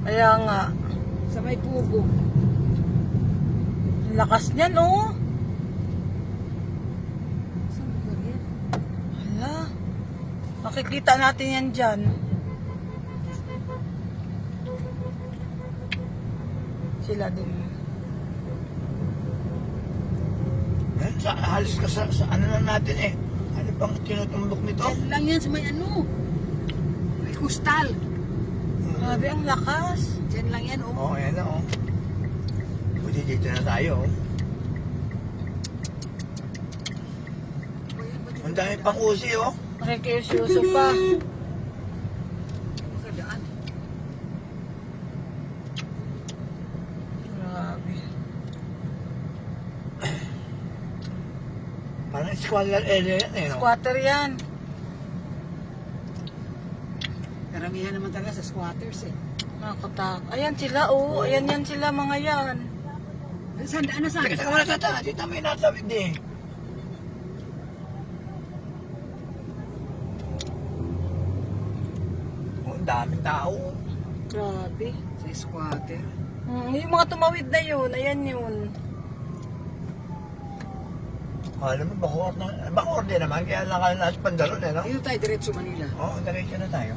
Kaya nga. Sa may pugo. Ang lakas niyan, oh. Saan ba yan? Hala. Makikita natin yan dyan. Sila din. Halos ka sa ano na natin eh. Ano pang tinutumbok nito? Diyan lang yan sa may ano. May kustal. Grabe, ang lakas. Diyan lang yan, oh. Oo, ayan na oh. Buti dito na tayo oh. Ang dami pang usi oh. Nakikiusyuso pa. Makadaan. Grabe. Parang squalor area yan eh. No? Squatter yan. Karamihan naman talaga sa squatters eh. Nakatak. Ayan sila, oh. Ayan yan sila, mga yan. Saan daan na saan? Teka muna tata, dito may natawid eh. Oh, ang daming tao. Grabe. Sa squatter. Yung mga tumawid na yun, ayan yun. Alam mo, Bacoor din naman, kaya lang lahat pandalon eh, no? Dito tayo diretso Manila. Oo, diretso na tayo.